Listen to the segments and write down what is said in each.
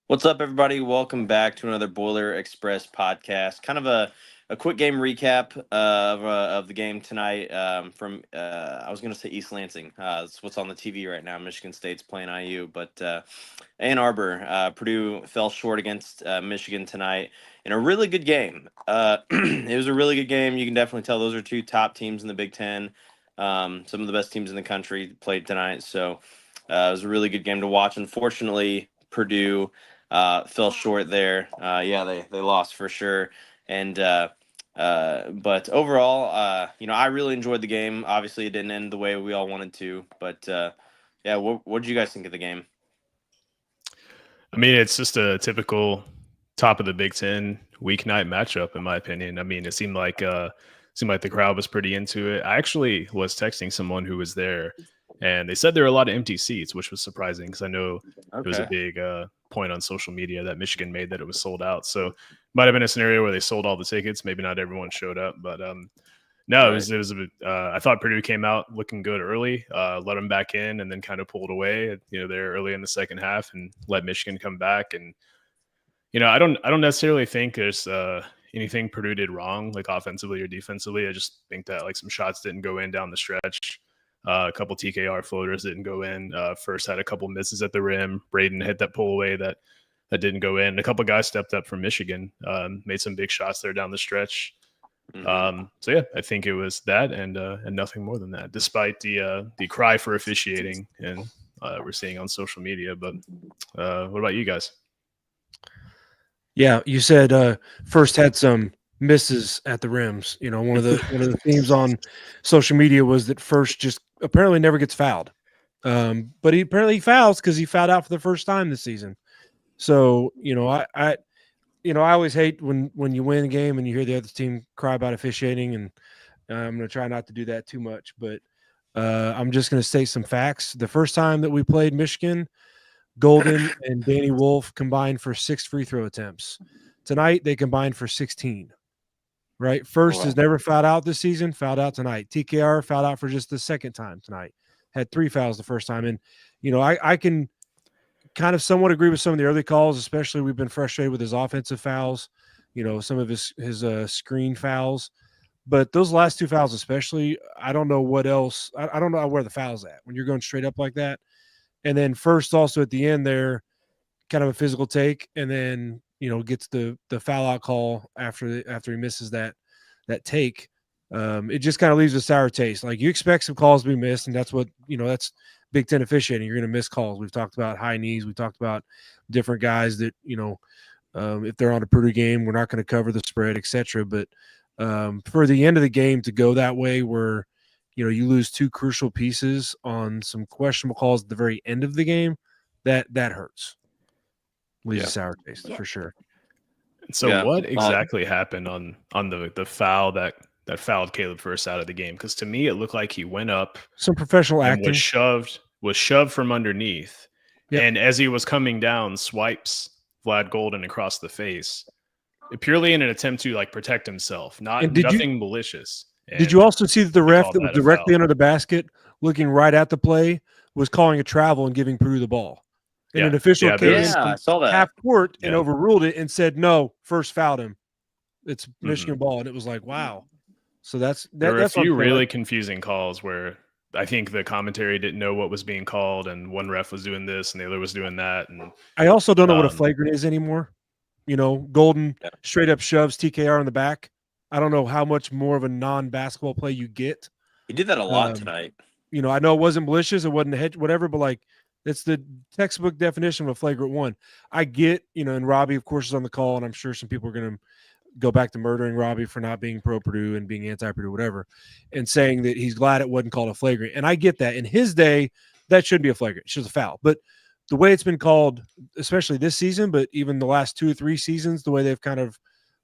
What's up, everybody? Welcome back to another Boiler Express podcast. Kind of a quick game recap of the game tonight from, I was going to say East Lansing. That's what's on the TV right now. Michigan State's playing IU, but Ann Arbor, Purdue fell short against Michigan tonight in a really good game. It was a really good game. You can definitely tell those are two top teams in the Big Ten. Some of the best teams in the country played tonight. So it was a really good game to watch. Unfortunately, Purdue fell short there. Yeah, they lost for sure. And but overall, I really enjoyed the game. Obviously, it didn't end the way we all wanted to. But yeah, what did you guys think of the game? I mean, it's just a typical top of the Big Ten weeknight matchup, in my opinion. I mean, it seemed like the crowd was pretty into it. I actually was texting someone who was there, and they said there were a lot of empty seats, which was surprising because I know it was a Okay. big point on social media that Michigan made that it was sold out. So, might have been a scenario where they sold all the tickets. Maybe not everyone showed up, but no, it Right. was it was. I thought Purdue came out looking good early, let them back in, and then kind of pulled away. There early in the second half, and let Michigan come back. And I don't necessarily think there's anything Purdue did wrong, like offensively or defensively. I just think that like some shots didn't go in down the stretch. A couple TKR floaters didn't go in. First had a couple misses at the rim. Braden hit that pull away that didn't go in. A couple guys stepped up from Michigan, made some big shots there down the stretch. Hmm. So yeah, I think it was that and nothing more than that, despite the cry for officiating and we're seeing on social media. But what about you guys? Yeah, you said first had some misses at the rims. One of the themes on social media was that first just apparently never gets fouled. But he apparently fouls because he fouled out for the first time this season. So I always hate when you win a game and you hear the other team cry about officiating, and I'm going to try not to do that too much. But I'm just going to state some facts. The first time that we played Michigan, Golden and Danny Wolf combined for 6 free throw attempts. Tonight they combined for 16. Right, first Wow. has never fouled out this season. Fouled out tonight. TKR fouled out for just the second time tonight. Had 3 fouls the first time, and I can kind of somewhat agree with some of the early calls. Especially we've been frustrated with his offensive fouls. Some of his screen fouls. But those last 2 fouls, especially, I don't know what else. I don't know where the foul's at when you're going straight up like that. And then first also at the end there, kind of a physical take, and then gets the foul out call after he misses that take. It just kind of leaves a sour taste. Like you expect some calls to be missed, and that's Big Ten officiating. You're going to miss calls. We've talked about high knees. We talked about different guys that if they're on a Purdue game, we're not going to cover the spread, etc. But for the end of the game to go that way, where you lose 2 crucial pieces on some questionable calls at the very end of the game, that hurts. Leaves a Yeah. sour taste for sure. So Yeah. what exactly happened on the foul that fouled Caleb first out of the game? Because to me it looked like he went up Some professional and acting. was shoved from underneath, Yep. and as he was coming down, swipes Vlad Golden across the face, purely in an attempt to like protect himself, And nothing malicious. did you And also see that the they ref called that was that a directly foul. under the basket, looking right at the play, was calling a travel and giving Purdue the ball? And Yeah, an official yeah, there came in Yeah, was I from saw half that. court and yeah. overruled it and said, no, first fouled him. It's Mhm. Michigan ball. And it was like, wow. So that's There that were a that's what I'm few saying. really confusing calls where I think the commentary didn't know what was being called, and one ref was doing this and the other was doing that, and I also don't know what a um, flagrant is anymore. Golden Yeah. straight up shoves TKR in the back. I don't know how much more of a non-basketball play you get. He did that a lot Um, tonight. I know it wasn't malicious, it wasn't a hit, whatever, but like it's the textbook definition of a flagrant one. I get, and Robbie, of course, is on the call, and I'm sure some people are going to go back to murdering Robbie for not being pro Purdue and being anti Purdue, whatever, and saying that he's glad it wasn't called a flagrant. And I get that. In his day, that shouldn't be a flagrant; it's just a foul. But the way it's been called, especially this season, but even the last 2 or 3 seasons, the way they've kind of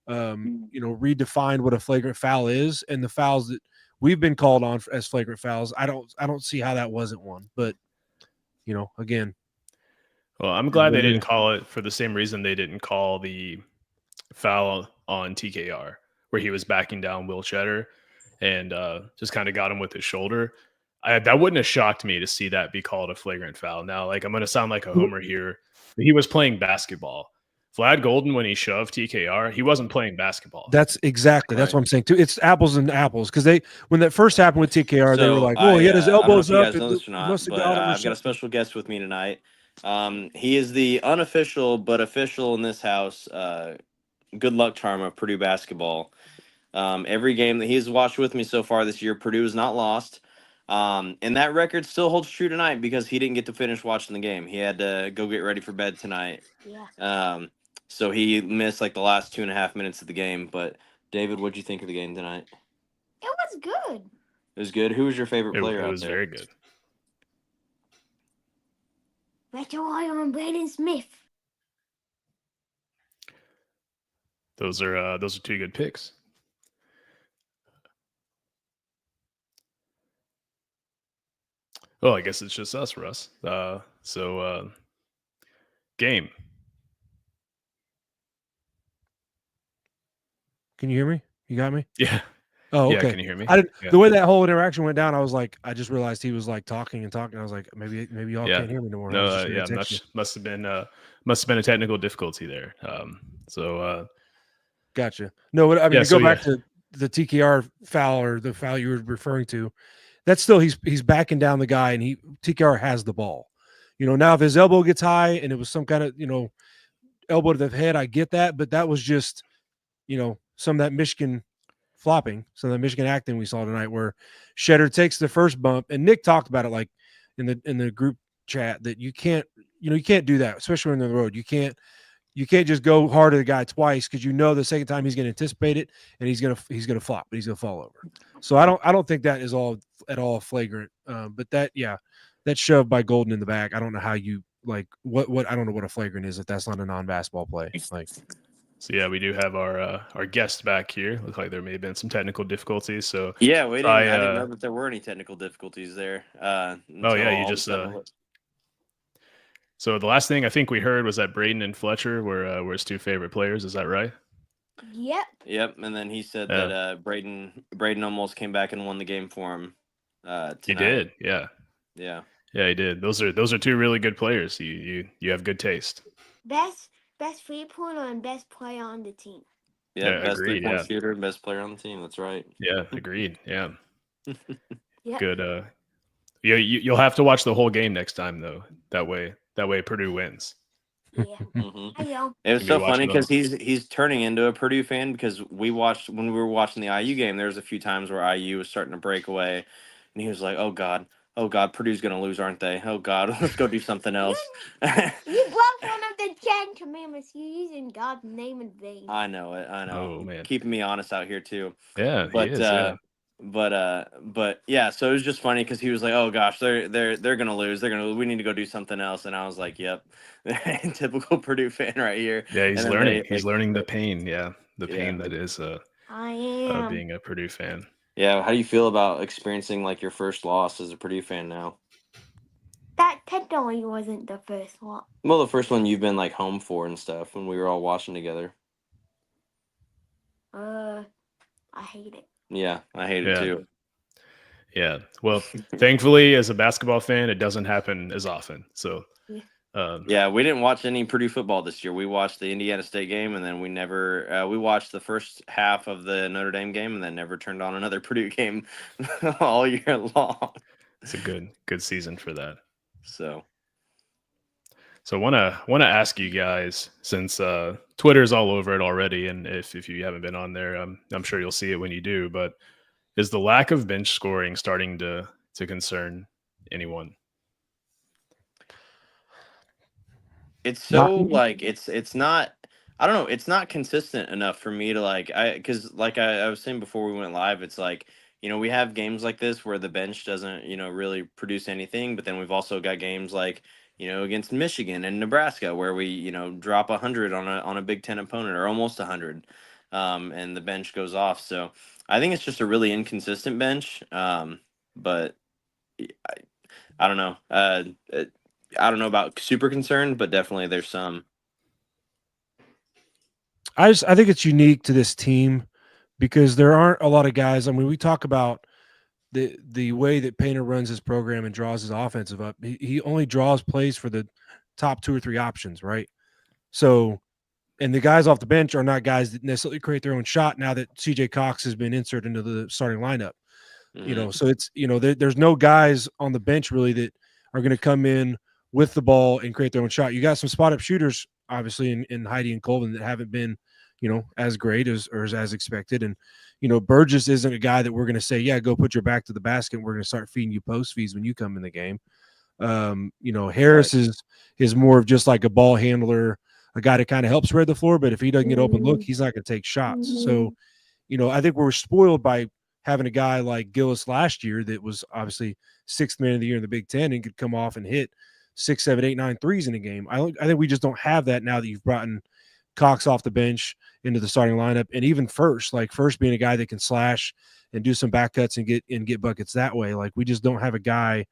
redefined what a flagrant foul is, and the fouls that we've been called on as flagrant fouls, I don't see how that wasn't one. But again, well, I'm is glad what they it didn't is. call it for the same reason they didn't call the foul on TKR, where he was backing down Will Cheddar and just kind of got him with his shoulder. that wouldn't have shocked me to see that be called a flagrant foul. Now, like, I'm going to sound like a homer here, but he was playing basketball. Vlad Golden, when he shoved TKR, he wasn't playing basketball. That's exactly. That's what I'm saying too. It's apples and apples because when that first happened with TKR, they were like, "Well, he had his I don't know elbows if you up. guys know this or not, Must have but got him or I've got a something." special guest with me tonight. He is the unofficial but official in this house. Good luck charm of Purdue basketball. Every game that he's watched with me so far this year, Purdue has not lost. And that record still holds true tonight because he didn't get to finish watching the game. He had to go get ready for bed tonight. Yeah. So he missed like the last 2.5 minutes of the game. But David, what'd you think of the game tonight? It was good. It was good. Who was your favorite player It out was there? very good. Retro on Braden Smith. Those are two good picks. Well, I guess it's just us, Russ. Game. Can you hear me? You got me? Yeah. Oh, okay. Yeah, can you hear me? I didn't. Yeah. The way that whole interaction went down, I was like, I just realized he was like talking and talking. I was like, maybe y'all Yeah. can't hear me no more. I No, was just gonna yeah, text you. must have been a technical difficulty there. Gotcha. No, I mean, Yeah, to so go back to the TKR foul or the foul you were referring to, that's still he's backing down the guy and TKR has the ball. Now if his elbow gets high and it was some kind of elbow to the head, I get that, but that was just some of that Michigan flopping, some of the Michigan acting we saw tonight, where Shedder takes the first bump, and Nick talked about it like in the group chat that you can't do that, especially when on the road. You can't just go hard at the guy twice because the second time he's going to anticipate it and he's going to flop, but he's going to fall over. So I don't think that is at all flagrant. But that shove by Golden in the back, I don't know how you like what I don't know what a flagrant is if that's not a non-basketball play. Like, so yeah, we do have our guest back here. Looks like there may have been some technical difficulties. So yeah, I didn't know that there were any technical difficulties there. You just. So the last thing I think we heard was that Braden and Fletcher were his two favorite players. Is that right? Yep. And then he said that Braden almost came back and won the game for him. Tonight. He did. Yeah. Yeah. Yeah, he did. Those are two really good players. You have good taste. Best 3-pointer and best player on the team. Yeah, best agreed, 3-point shooter, best player on the team. That's right. Yeah, agreed. Yeah. Yep. Good. You'll have to watch the whole game next time though. That way Purdue wins. Yeah. Mm-hmm. I know. It was so funny because he's turning into a Purdue fan because when we were watching the IU game, there was a few times where IU was starting to break away, and he was like, "Oh God, Purdue's gonna lose, aren't they? Oh God, let's go do something else." You broke one of the 10 commandments. You're using God's name in vain. I know it. Oh man, keeping me honest out here too. Yeah, but he is, yeah. But yeah, so it was just funny because he was like, "Oh gosh, they're gonna lose. We need to go do something else." And I was like, "Yep, typical Purdue fan right here." Yeah, he's learning. He's learning the pain. Yeah, the pain that is I am being a Purdue fan. Yeah, how do you feel about experiencing like your first loss as a Purdue fan now? That technically wasn't the first one. Well, the first one you've been like home for and stuff when we were all watching together. I hate it. Yeah, I hate it too. Yeah. Well, thankfully, as a basketball fan, it doesn't happen as often. So, yeah, we didn't watch any Purdue football this year. We watched the Indiana State game, and then we watched the first half of the Notre Dame game, and then never turned on another Purdue game all year long. It's a good season for that. So want to ask you guys, since Twitter's all over it already, and if you haven't been on there, I'm sure you'll see it when you do. But is the lack of bench scoring starting to concern anyone? It's so it's not. I don't know. It's not consistent enough for me to because I was saying before we went live, it's like, we have games like this where the bench doesn't, really produce anything. But then we've also got games like, against Michigan and Nebraska where we, drop 100 on a Big Ten opponent or almost 100, and the bench goes off. So I think it's just a really inconsistent bench. But I don't know. I don't know about super concerned, but definitely there's some. I think it's unique to this team because there aren't a lot of guys. I mean, we talk about the way that Painter runs his program and draws his offensive up, he only draws plays for the top 2 or 3 options, right? So, and the guys off the bench are not guys that necessarily create their own shot now that CJ Cox has been inserted into the starting lineup. So it's, there's no guys on the bench really that are going to come in with the ball and create their own shot. You got some spot up shooters, obviously, in Heidi and Colvin that haven't been, as great as expected. And, Burgess isn't a guy that we're going to say, yeah, go put your back to the basket. And we're going to start feeding you post feeds when you come in the game. Harris is more of just like a ball handler, a guy to kind of help spread the floor. But if he doesn't get open look, he's not going to take shots. So, I think we're spoiled by having a guy like Gillis last year that was obviously 6th man of the year in the Big Ten and could come off and hit 6, 7, 8, 9 threes in a game. I think we just don't have that now that you've brought in Cox off the bench into the starting lineup, and even First being a guy that can slash and do some back cuts and get buckets that way. Like, we just don't have a guy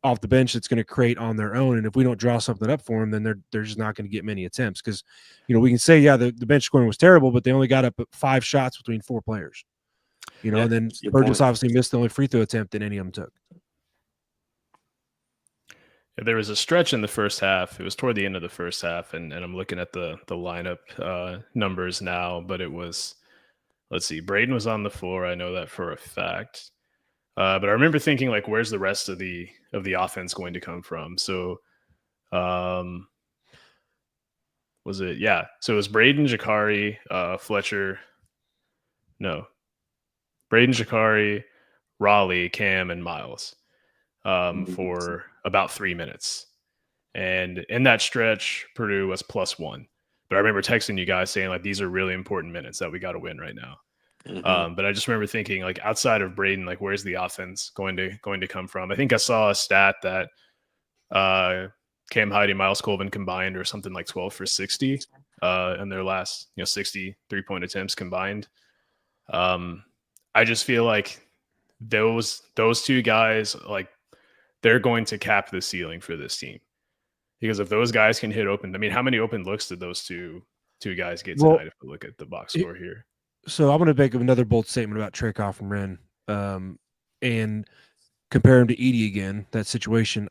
off the bench that's going to create on their own. And if we don't draw something up for them, then they're just not going to get many attempts. Because, we can say, yeah, the bench scoring was terrible, but they only got up 5 shots between 4 players. And then Burgess obviously missed the only free throw attempt that any of them took. There was a stretch in the first half. It was toward the end of the first half, and I'm looking at the lineup numbers now, but it was, let's see, Braden was on the floor. I know that for a fact. But I remember thinking, like, where's the rest of the offense going to come from? So was it? Yeah. So it was Braden, Jakari, Fletcher. No. Braden, Jakari, Raleigh, Cam, and Miles for about 3 minutes. And in that stretch, Purdue was +1. But I remember texting you guys saying, like, these are really important minutes that we got to win right now. But I just remember thinking, like, outside of Braden, like, where's the offense going to come from? I think I saw a stat that Cam Heidi, Miles Colvin combined or something like 12 for 60 in their last 60 3-point attempts combined. I just feel like those 2 guys, like, they're going to cap the ceiling for this team, because if those guys can hit open, I mean, how many open looks did those two guys get tonight? If we look at the box score here. So I'm going to make another bold statement about Trekoff and Wren, and compare him to Edey again, that situation.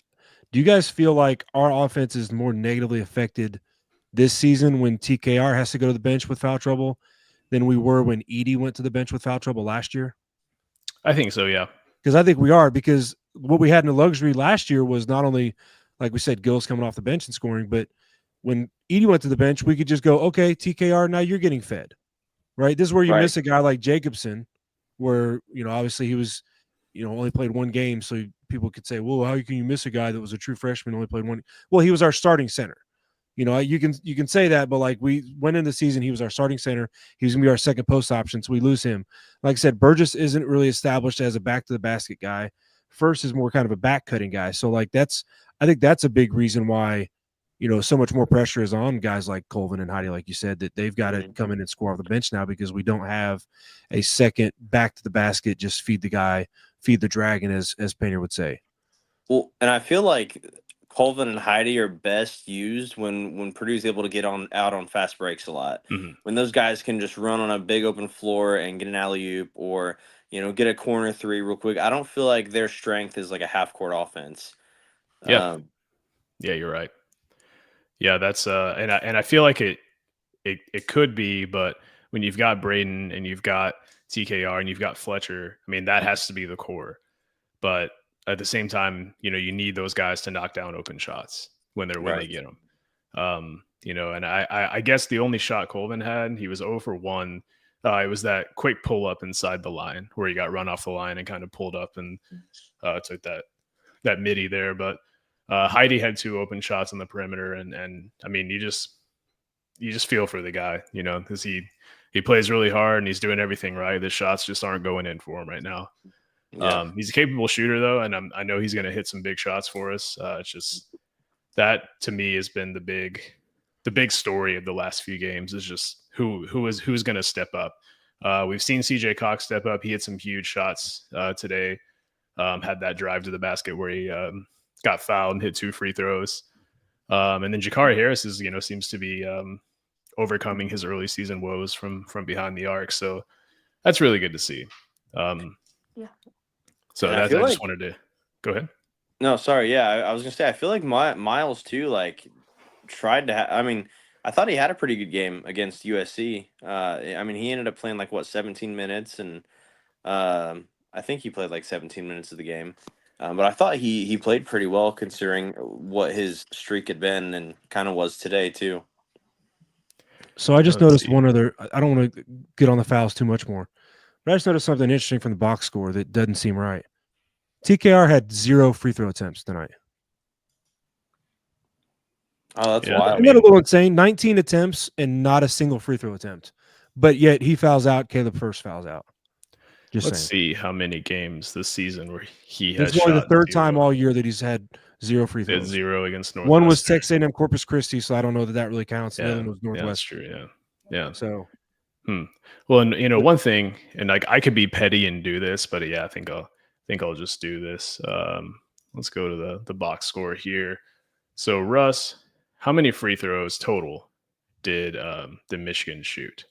Do you guys feel like our offense is more negatively affected this season when TKR has to go to the bench with foul trouble than we were when Edey went to the bench with foul trouble last year? I think so, yeah. Because I think we are, because what we had in the luxury last year was not only, like we said, Gillis coming off the bench and scoring, but when Edey went to the bench, we could just go, okay, TKR, now you're getting fed, right? This is where you miss a guy like Jacobson, where, obviously he was, only played 1 game. So people could say, well, how can you miss a guy that was a true freshman, only played 1? Well, he was our starting center. You can say that, but, like, we went into the season, he was our starting center. He was going to be our second post option, so we lose him. Like I said, Burgess isn't really established as a back to the basket guy. First is more kind of a back cutting guy. So, like, I think that's a big reason why, so much more pressure is on guys like Colvin and Heidi, like you said, that they've got to come in and score off the bench now, because we don't have a second back to the basket, just feed the guy, feed the dragon, as Painter would say. Well, and I feel like Colvin and Heidi are best used when Purdue's able to get out on fast breaks a lot. When those guys can just run on a big open floor and get an alley-oop, or get a corner 3 real quick. I don't feel like their strength is like a half-court offense. Yeah, you're right. Yeah, that's and I feel like it could be, but when you've got Braden and you've got TKR and you've got Fletcher, I mean, that has to be the core. But at the same time, you need those guys to knock down open shots when they get them. And I guess the only shot Colvin had, he was 0 for 1. It was that quick pull up inside the line where he got run off the line and kind of pulled up and took that midi there. But Heidi had 2 open shots on the perimeter, and I mean, you just feel for the guy, because he plays really hard and he's doing everything right. The shots just aren't going in for him right now. Yeah. He's a capable shooter, though, and I know he's going to hit some big shots for us. It's just that, to me, has been the big story of the last few games, is just who's going to step up. We've seen CJ Cox step up. He hit some huge shots today. Had that drive to the basket where he got fouled and hit 2 free throws. And then Jakari Harris is, seems to be overcoming his early season woes from behind the arc. So that's really good to see. So And I that feel I just like wanted to go ahead. no, sorry, yeah, I was gonna say I feel like Miles too, like tried to. I mean, I thought he had a pretty good game against USC. I mean, he ended up playing like what 17 minutes, and I think he played like 17 minutes of the game. But I thought he played pretty well considering what his streak had been and kind of was today too. So I just Let's noticed see. one other. I don't want to get on the fouls too much more, but I just noticed something interesting from the box score that doesn't seem right. TKR had 0 free throw attempts tonight. Oh, that's Yeah, I wild. Isn't that a mean, little insane? 19 attempts and not a single free throw attempt, but yet he fouls out. Caleb first fouls out. Just let's saying. see how many games this season where he This has is only the shot third time 0. all year that he's had 0 free He had throws. 0 against One was Northwestern. Texas A&M Corpus Christi, so I don't know that really counts. The other one was Yeah, that's Northwestern. true. Yeah. So Well, and one thing, and like I could be petty and do this, but yeah, I think I'll just do this. Let's go to the box score here. So Russ, how many free throws total did Michigan shoot?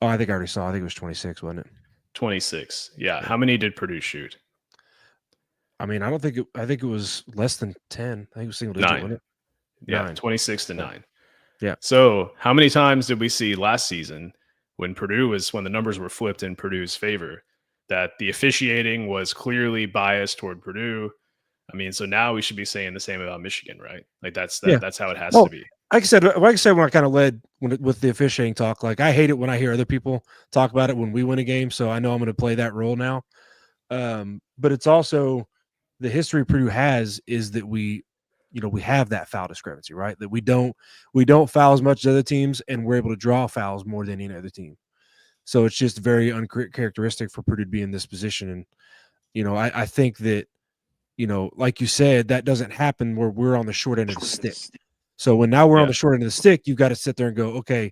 oh, I think I already saw. I think it was 26, wasn't it? 26. Yeah. How many did Purdue shoot? I mean, I don't think it. I think it was less than 10. I think it was single digit, 9. wasn't it? Yeah, 9. 26 to 9. Yeah. So how many times did we see last season when the numbers were flipped in Purdue's favor, that the officiating was clearly biased toward Purdue? I mean, so now we should be saying the same about Michigan, right? Like that's how it has to be. Like I said when I kind of led with the officiating talk, like I hate it when I hear other people talk about it when we win a game. So I know I'm going to play that role now. But it's also the history Purdue has is that we have that foul discrepancy, right? That we don't foul as much as other teams, and we're able to draw fouls more than any other team. So it's just very uncharacteristic for Purdue to be in this position. And I think that like you said, that doesn't happen where we're on the short end of the stick. So when now we're on the short end of the stick, you've got to sit there and go, okay,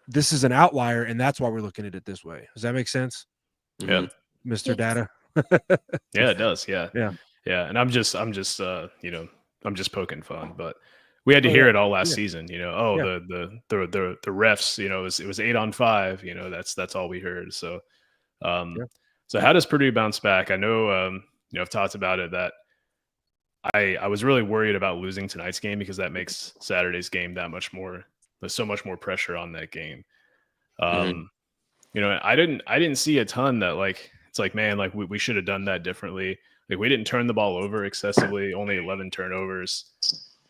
this is an outlier, and that's why we're looking at it this way. Does that make sense? Yeah. Mr. Data. Yeah, it does. Yeah. Yeah. And I'm just I'm just poking fun, but we had to hear it all last season, the refs, it was 8-on-5, that's all we heard. So so how does Purdue bounce back? I know I've talked about it that I was really worried about losing tonight's game because that makes Saturday's game there's so much more pressure on that game. I didn't see a ton that like it's like, man, like we should have done that differently. Like we didn't turn the ball over excessively, only 11 turnovers.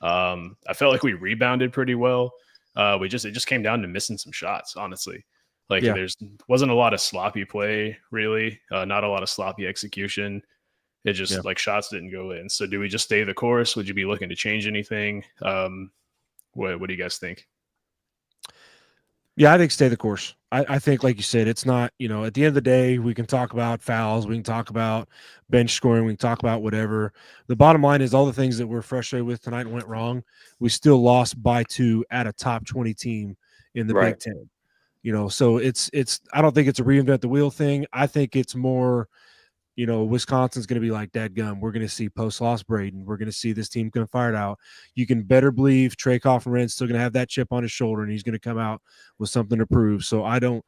I felt like we rebounded pretty well. It just came down to missing some shots, honestly. Like there's wasn't a lot of sloppy play, really. Not a lot of sloppy execution. It just like shots didn't go in. So do we just stay the course? Would you be looking to change anything? What do you guys think? Yeah, I think stay the course. I think, like you said, it's not, at the end of the day, we can talk about fouls. We can talk about bench scoring. We can talk about whatever. The bottom line is all the things that we're frustrated with tonight and went wrong. We still lost by 2 at a top 20 team in the Big Ten. So it's I don't think it's a reinvent the wheel thing. I think it's more, Wisconsin's going to be like, dadgum, we're going to see post-loss Braden. We're going to see this team come fired out. You can better believe Trey Coffin-Renn's still going to have that chip on his shoulder, and he's going to come out with something to prove. So I don't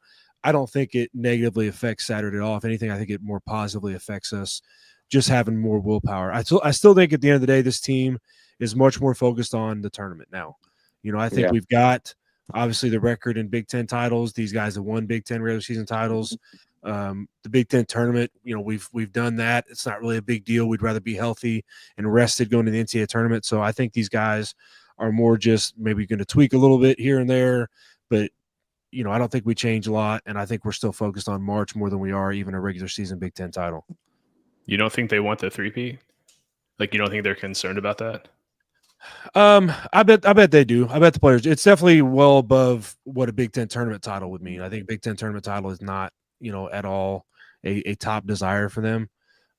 think it negatively affects Saturday at all. If anything, I think it more positively affects us just having more willpower. I still think at the end of the day, this team is much more focused on the tournament now. I think we've got obviously the record in Big Ten titles. These guys have won Big Ten regular season titles. The Big Ten tournament, we've done that. It's not really a big deal. We'd rather be healthy and rested going to the NCAA tournament. So I think these guys are more just maybe going to tweak a little bit here and there, but I don't think we change a lot, and I think we're still focused on March more than we are even a regular season Big Ten title. You don't think they want the 3P? Like you don't think they're concerned about that? I bet they do. I bet the players. It's definitely well above what a Big Ten tournament title would mean. I think Big Ten tournament title is not at all a top desire for them.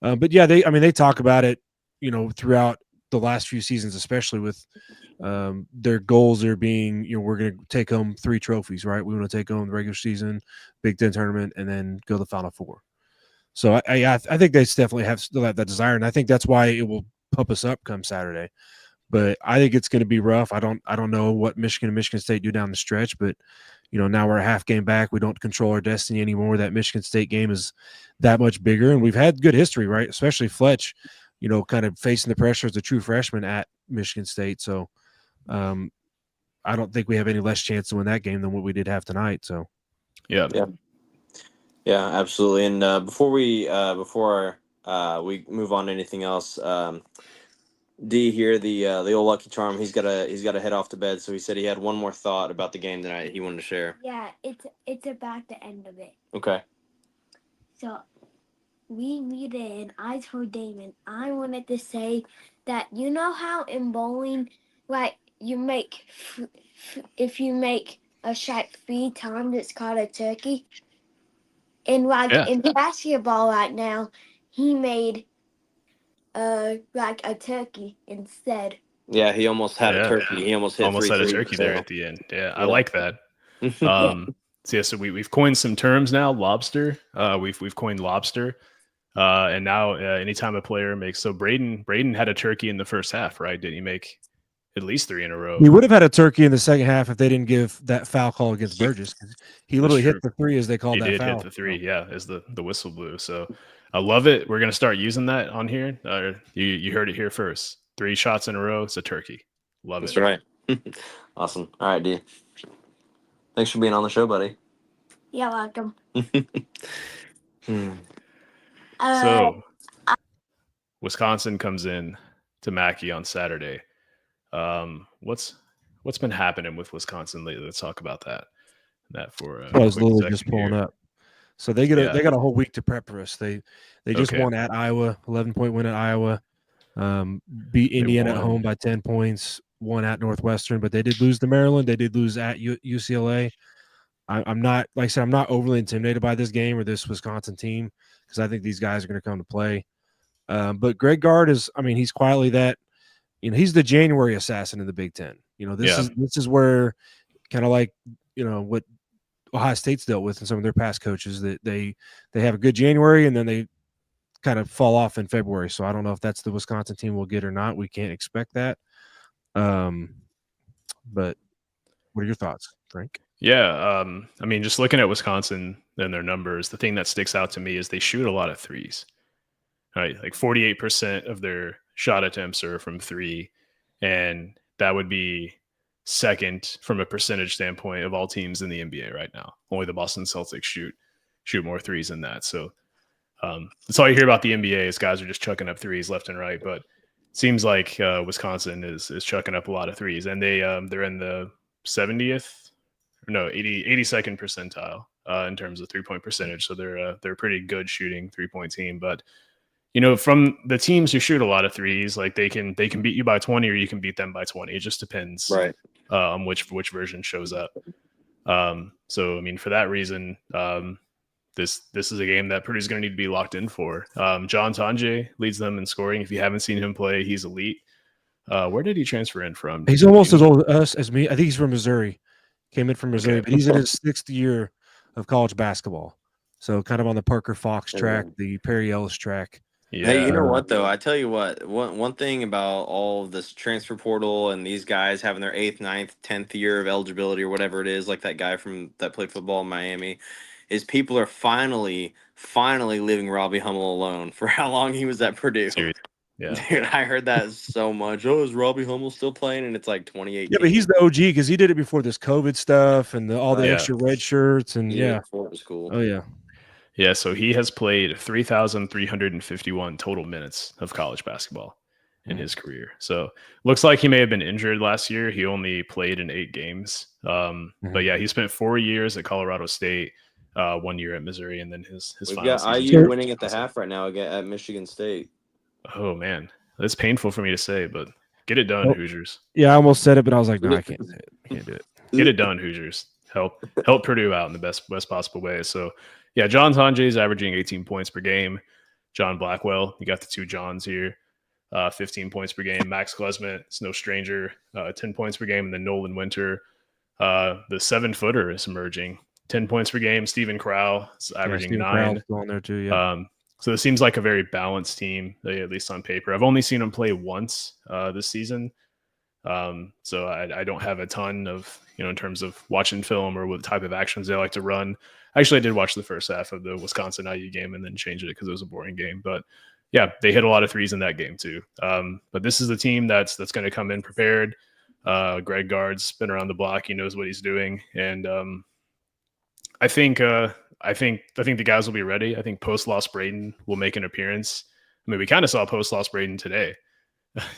But yeah, they talk about it, throughout the last few seasons, especially with their goals are being, we're going to take home 3 trophies, right? We want to take home the regular season, Big Ten tournament, and then go to the Final Four. So I think they definitely still have that desire, and I think that's why it will pump us up come Saturday. But I think it's going to be rough. I don't know what Michigan and Michigan State do down the stretch, but now we're a half game back. We don't control our destiny anymore. That Michigan State game is that much bigger, and we've had good history, right? Especially Fletch, kind of facing the pressure as a true freshman at Michigan State. So I don't think we have any less chance to win that game than what we did have tonight. So Yeah. Absolutely. And before we move on to anything else, D here, the old Lucky Charm, he's gotta head off to bed. So he said he had one more thought about the game tonight he wanted to share. Yeah, it's about the end of it. Okay. So we meet it, and I told Damon I wanted to say that how in bowling, like you make if you make a shot 3 times, it's called a turkey. And in basketball right now, he made like a turkey instead. Yeah, he almost had a turkey. He almost hit almost three had a threes, turkey so. there at the end. Yeah, I like that. So we've coined some terms now. Lobster. We've coined lobster. And now anytime a player makes, so Braden had a turkey in the first half, right? Didn't he make at least 3 in a row? he would have had a turkey in the second half if they didn't give that foul call against Burgess. He literally hit the 3 as they called that foul. He did hit the 3, yeah, as the whistle blew. So I love it. We're gonna start using that on here. You heard it here first. 3 shots in a row, it's a turkey. Love That's it. Right. Awesome. All right, D. Thanks for being on the show, buddy. You're welcome. So Wisconsin comes in to Mackey on Saturday. What's been happening with Wisconsin lately? Let's talk about that. I was literally just pulling up. So they got a whole week to prep for us. They just won at Iowa, 11-point win at Iowa. Beat Indiana at home by 10 points. Won at Northwestern, but they did lose to Maryland. They did lose at UCLA. I'm not, like I said, I'm not overly intimidated by this game or this Wisconsin team because I think these guys are going to come to play. But Greg Gard he's quietly that, he's the January assassin in the Big Ten. This is where kind of like, what Ohio State's dealt with and some of their past coaches, that they have a good January and then they kind of fall off in February. So I don't know if that's the Wisconsin team we'll get or not. We can't expect that. But what are your thoughts, Frank? Yeah. Just looking at Wisconsin and their numbers, the thing that sticks out to me is they shoot a lot of threes. Right, like 48% of their shot attempts are from 3, and that would be second from a percentage standpoint of all teams in the NBA right now. Only the Boston Celtics shoot more threes than that. So that's all you hear about the NBA is guys are just chucking up threes left and right. But it seems like Wisconsin is chucking up a lot of threes, and they're in the 82nd percentile in terms of 3-point percentage. So they're a pretty good shooting 3-point team, but. From the teams who shoot a lot of threes, like they can beat you by 20 or you can beat them by 20. It just depends, right, on which version shows up. So for that reason, this is a game that Purdue's going to need to be locked in for. John Tonje leads them in scoring. If you haven't seen him play, he's elite. Where did he transfer in from? He's almost as old as me. I think he's from Missouri. Came in from Missouri, but he's in his 6th year of college basketball. So kind of on the Parker Fox track, the Perry Ellis track. Yeah. Hey, you know what though? I tell you what. One thing about all of this transfer portal and these guys having their 8th, 9th, 10th year of eligibility or whatever it is, like that guy that played football in Miami, is people are finally leaving Robbie Hummel alone for how long he was at Purdue. Seriously. Yeah, dude, I heard that so much. Oh, is Robbie Hummel still playing? And it's like 2018. Yeah, but he's the OG because he did it before this COVID stuff and all the extra red shirts and before it was cool. Oh yeah. Yeah, so he has played 3,351 total minutes of college basketball in his career. So looks like he may have been injured last year. He only played in 8 games. But yeah, he spent 4 years at Colorado State, 1 year at Missouri, and then his final season. IU winning at the half right now again at Michigan State. Oh man, that's painful for me to say, but get it done, Hoosiers. Yeah, I almost said it, but I was like, no, I can't say it. Can't do it. Get it done, Hoosiers. Help Purdue out in the best possible way. So yeah, John Tonje is averaging 18 points per game. John Blackwell, you got the 2 Johns here, 15 points per game. Max Klesmet, it's no stranger, 10 points per game. And then Nolan Winter, the 7-footer is emerging, 10 points per game. Stephen Crow is averaging 9. Going there too, yeah. So it seems like a very balanced team, at least on paper. I've only seen him play once this season. So I don't have a ton of, in terms of watching film or what type of actions they like to run. Actually, I did watch the first half of the Wisconsin IU game and then changed it because it was a boring game. But yeah, they hit a lot of threes in that game too. But this is the team that's going to come in prepared. Greg Gard's been around the block; he knows what he's doing, and I think the guys will be ready. I think post loss Braden will make an appearance. I mean, we kind of saw post loss Braden today.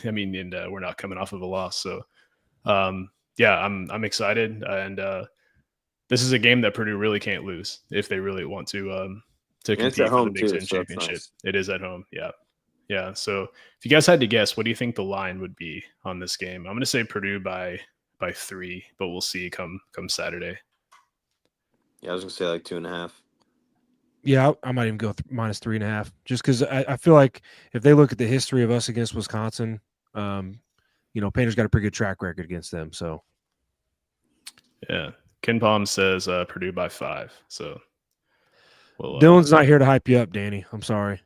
I mean, and we're not coming off of a loss, so yeah, I'm excited, and this is a game that Purdue really can't lose if they really want to And it's compete at for the home Big too, Ten so that's championship. nice. It is at home, yeah. So if you guys had to guess, what do you think the line would be on this game? I'm going to say Purdue by 3, but we'll see come Saturday. Yeah, I was gonna say like 2.5. Yeah, I might even go minus 3.5, just because I feel like if they look at the history of us against Wisconsin, Painter's got a pretty good track record against them. So Yeah, Ken Palm says Purdue by 5. So Dylan's not here to hype you up, Danny. I'm sorry,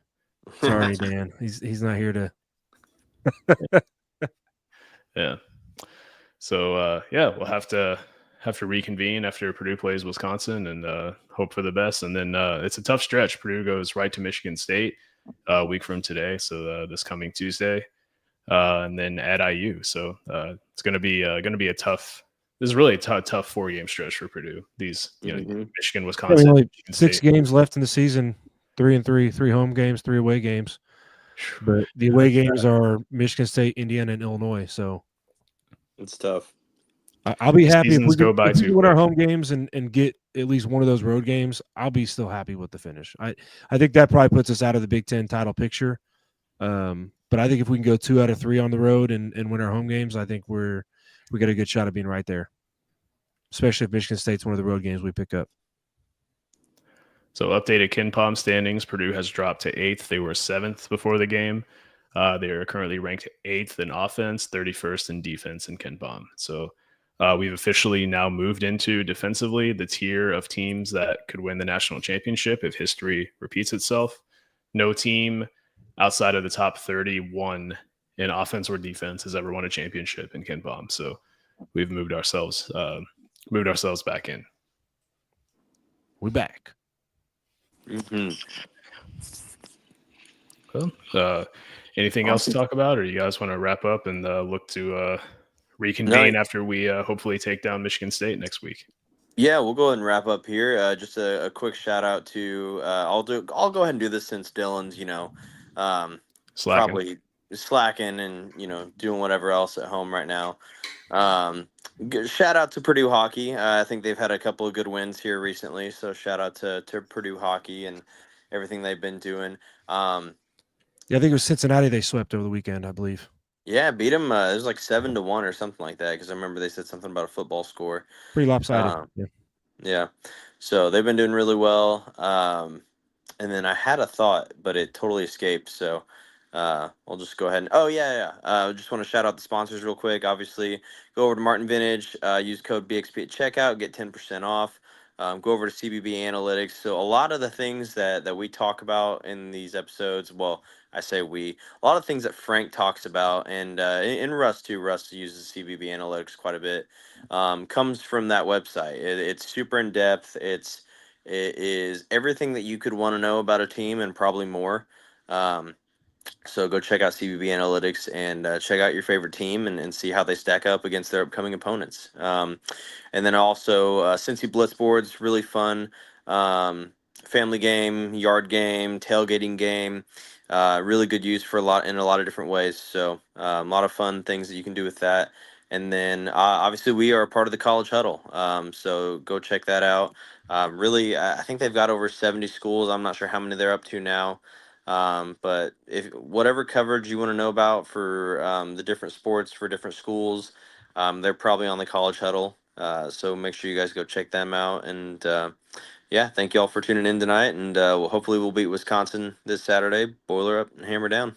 Dan. He's not here to. Yeah. So we'll have to reconvene after Purdue plays Wisconsin and hope for the best. And then it's a tough stretch. Purdue goes right to Michigan State a week from today, so this coming Tuesday, and then at IU. So it's going to be a tough. This is really a tough 4-game stretch for Purdue. These Michigan, Wisconsin, only Michigan 6 State. games left in the season. 3-3, 3 home games, 3 away games. But the away games are Michigan State, Indiana, and Illinois. So it's tough. I'll be happy if we can win our home games and get at least one of those road games. I'll be still happy with the finish. I think that probably puts us out of the Big Ten title picture. But I think if we can go 2 out of 3 on the road and win our home games, I think we got a good shot of being right there. Especially if Michigan State's one of the road games we pick up. So updated Ken Palm standings, Purdue has dropped to 8th. They were 7th before the game. They are currently ranked 8th in offense, 31st in defense in Ken Palm. So we've officially now moved into defensively the tier of teams that could win the national championship if history repeats itself. No team outside of the top 31 in offense or defense has ever won a championship in Ken Palm. So we've moved ourselves back in. We're back. Mm-hmm. Well, anything else to talk about, or you guys want to wrap up and look to reconvene after we hopefully take down Michigan State next week? Yeah, we'll go ahead and wrap up here. Just a quick shout out to I'll go ahead and do this since Dylan's probably slacking and doing whatever else at home right now. Shout out to Purdue hockey. I think they've had a couple of good wins here recently, so shout out to Purdue hockey and everything they've been doing. Yeah, I think it was Cincinnati they swept over the weekend, I believe. Yeah, beat them. It was like 7-1 or something like that, because I remember they said something about a football score. Pretty lopsided. Yeah. So they've been doing really well. And then I had a thought, but it totally escaped. So I'll just go ahead and I just want to shout out the sponsors real quick. Obviously, go over to Martin Vintage, use code BXP at checkout, get 10% off. Go over to CBB Analytics. So a lot of the things that we talk about in these episodes, well, I say a lot of things that Frank talks about, and Russ too. Russ uses CBB Analytics quite a bit. Comes from that website. It's super in depth. It is everything that you could want to know about a team and probably more. So go check out CBB Analytics and check out your favorite team and see how they stack up against their upcoming opponents. And then also Cincy Blitz boards, really fun. Family game, yard game, tailgating game. Really good use for in a lot of different ways. So a lot of fun things that you can do with that. And then obviously we are a part of the College Huddle. So go check that out. Really, I think they've got over 70 schools. I'm not sure how many they're up to now. But if whatever coverage you want to know about for the different sports for different schools, they're probably on the College Huddle. So make sure you guys go check them out. And thank you all for tuning in tonight. And hopefully we'll beat Wisconsin this Saturday. Boiler up and hammer down.